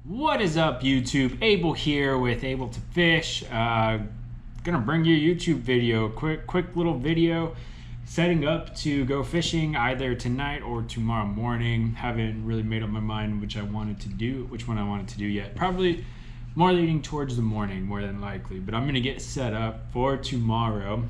What is up, YouTube? Abel here with Able to Fish. Gonna bring you a YouTube video, quick little video setting up to go fishing either tonight or tomorrow morning. Haven't really made up my mind which one I wanted to do yet. Probably more leaning towards the morning, more than likely. But I'm gonna get set up for tomorrow.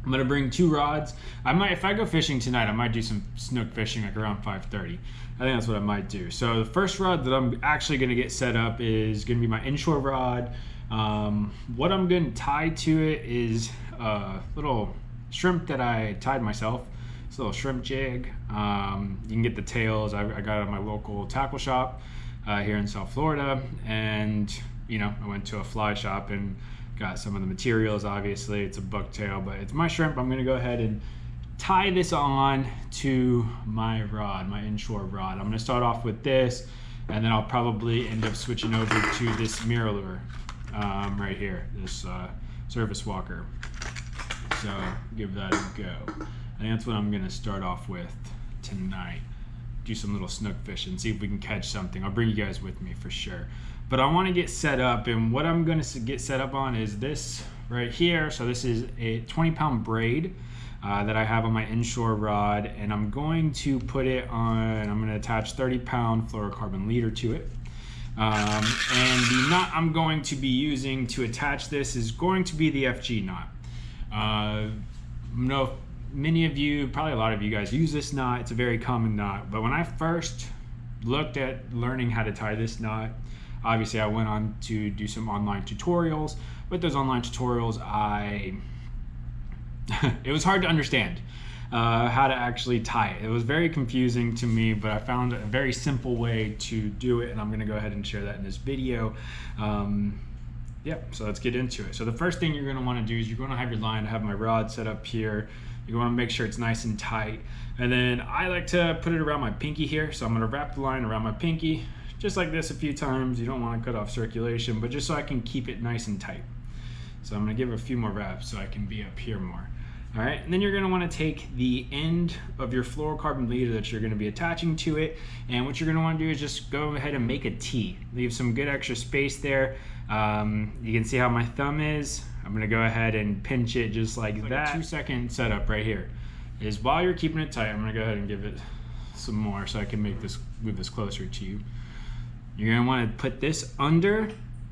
I'm gonna bring 2 rods. If I go fishing tonight, I might do some snook fishing like around 5:30. I think that's what I might do. So the first rod that I'm actually gonna get set up is gonna be my inshore rod. What I'm gonna tie to it is a little shrimp that I tied myself. It's a little shrimp jig. You can get the tails. I got it at my local tackle shop here in South Florida, and I went to a fly shop and got some of the materials. Obviously it's a bucktail, but it's my shrimp. I'm gonna go ahead and tie this on to my rod, my inshore rod. I'm gonna start off with this, and then I'll probably end up switching over to this mirror lure right here, this surface walker. So give that a go. And that's what I'm gonna start off with tonight. Do some little snook fishing, see if we can catch something. I'll bring you guys with me for sure. But I want to get set up, and what I'm going to get set up on is this right here. So this is a 20-pound braid that I have on my inshore rod, and I'm going to put it on, I'm going to attach 30-pound fluorocarbon leader to it. And the knot I'm going to be using to attach this is going to be the FG knot. Many of you, probably a lot of you guys use this knot. It's a very common knot, but when I first looked at learning how to tie this knot, obviously I went on to do some online tutorials. With those online tutorials, it was hard to understand how to actually tie it. It was very confusing to me, but I found a very simple way to do it, and I'm gonna go ahead and share that in this video. So let's get into it. So the first thing you're gonna wanna do is you're gonna have your line. I have my rod set up here. You want to make sure it's nice and tight. And then I like to put it around my pinky here. So I'm going to wrap the line around my pinky, just like this a few times. You don't want to cut off circulation, but just so I can keep it nice and tight. So I'm going to give it a few more wraps so I can be up here more. All right, and then you're going to want to take the end of your fluorocarbon leader that you're going to be attaching to it, and what you're going to want to do is just go ahead and make a T. Leave some good extra space there. You can see how my thumb is. I'm going to go ahead and pinch it just like that. A 2-second setup right here is while you're keeping it tight. I'm going to go ahead and give it some more so I can move this closer to you. You're going to want to put this under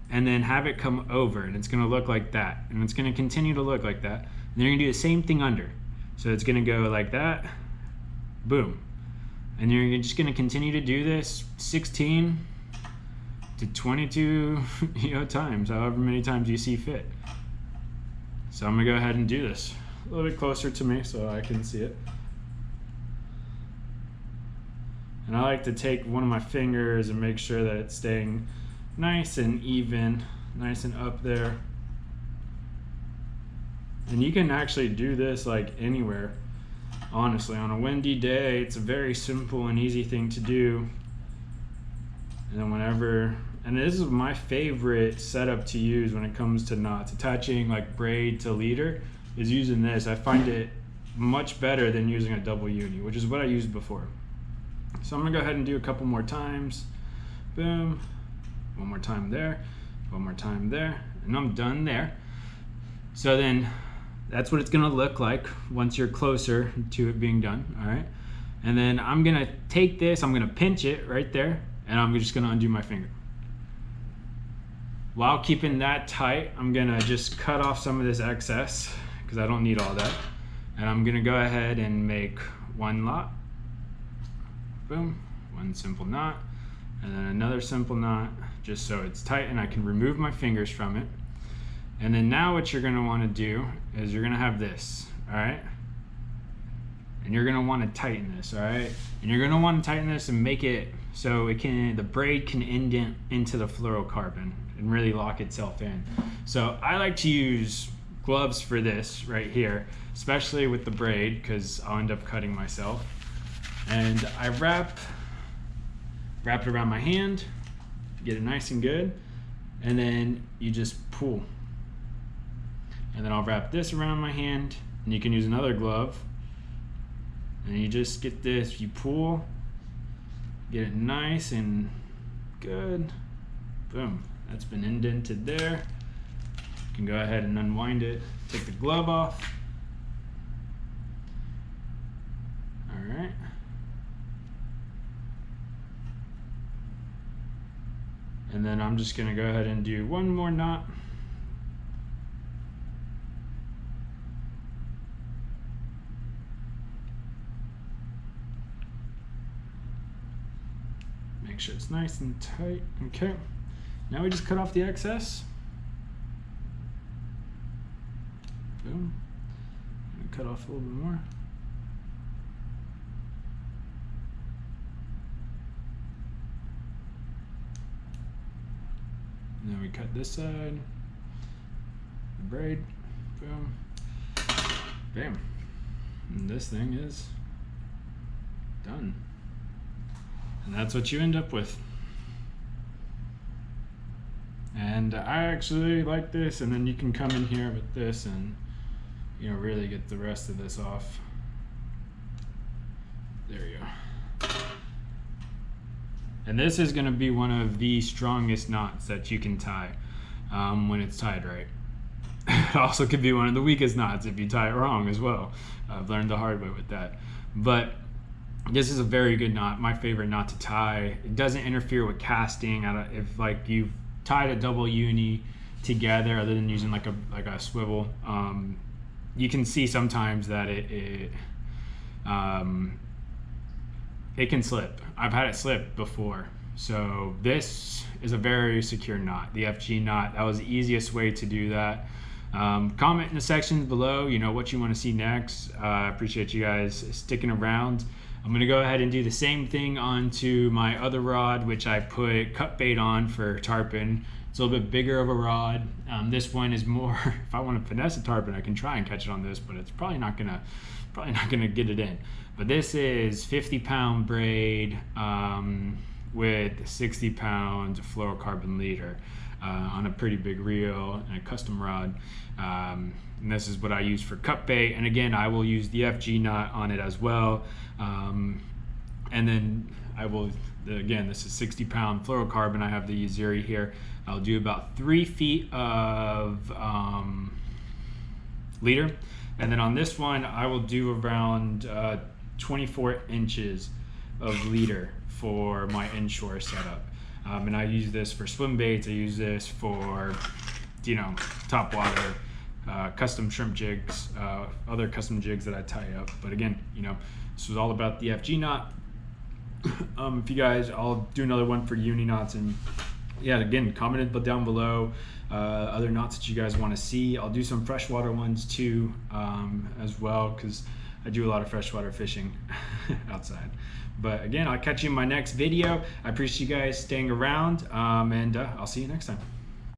and then have it come over, and it's going to look like that, and it's going to continue to look like that. And then you're going to do the same thing under. So it's going to go like that, boom. And you're just going to continue to do this 16 to 22 times, however many times you see fit. So I'm gonna go ahead and do this a little bit closer to me so I can see it. And I like to take one of my fingers and make sure that it's staying nice and even, nice and up there. And you can actually do this like anywhere. Honestly, on a windy day, it's a very simple and easy thing to do. And then and this is my favorite setup to use when it comes to knots, attaching like braid to leader, is using this. I find it much better than using a double uni, which is what I used before. So I'm gonna go ahead and do a couple more times. Boom, one more time there, one more time there, and I'm done there. So then that's what it's gonna look like once you're closer to it being done, all right? And then I'm gonna take this, I'm gonna pinch it right there, and I'm just gonna undo my finger. While keeping that tight, I'm gonna just cut off some of this excess because I don't need all that. And I'm gonna go ahead and make one knot. Boom, one simple knot, and then another simple knot, just so it's tight and I can remove my fingers from it. And then now what you're gonna wanna do is you're gonna have this, all right? And you're gonna wanna tighten this, all right? And you're gonna wanna tighten this and make it so the braid can indent into the fluorocarbon and really lock itself in. So I like to use gloves for this right here, especially with the braid, because I'll end up cutting myself. And I wrap it around my hand, get it nice and good, and then you just pull. And then I'll wrap this around my hand, and you can use another glove, and you just get this, you pull, get it nice and good, Boom, that's been indented there. You can go ahead and unwind it, take the glove off. All right. And then I'm just gonna go ahead and do one more knot. Make sure it's nice and tight. Okay. Now we just cut off the excess. Boom. And cut off a little bit more. And then we cut this side. The braid. Boom. Bam. And this thing is done. And that's what you end up with. And I actually like this, and then you can come in here with this and, you know, really get the rest of this off. There you go. And this is going to be one of the strongest knots that you can tie when it's tied right. It also could be one of the weakest knots if you tie it wrong as well. I've learned the hard way with that. But this is a very good knot, my favorite knot to tie. It doesn't interfere with casting. If like you've tied a double uni together, other than using like a swivel, you can see sometimes that it can slip. I've had it slip before. So this is a very secure knot, the FG knot. That was the easiest way to do that. Comment in the sections below, you know, what you want to see next. I appreciate you guys sticking around. I'm gonna go ahead and do the same thing onto my other rod, which I put cut bait on for tarpon. It's a little bit bigger of a rod. This one is more, if I want to finesse a tarpon, I can try and catch it on this, but it's probably not gonna get it in. But this is 50-pound braid with 60-pound fluorocarbon leader on a pretty big reel and a custom rod. And this is what I use for cut bait. And again, I will use the FG knot on it as well. And then I will, again, this is 60-pound fluorocarbon. I have the Uziri here. I'll do about 3 feet of leader. And then on this one, I will do around 24 inches of leader for my inshore setup. And I use this for swim baits. I use this for, you know, top water, custom shrimp jigs, other custom jigs that I tie up. But again, you know, this was all about the FG knot. If you guys, I'll do another one for uni knots. And yeah, again, comment down below other knots that you guys want to see. I'll do some freshwater ones too, as well, because I do a lot of freshwater fishing outside. But again, I'll catch you in my next video. I appreciate you guys staying around, and I'll see you next time.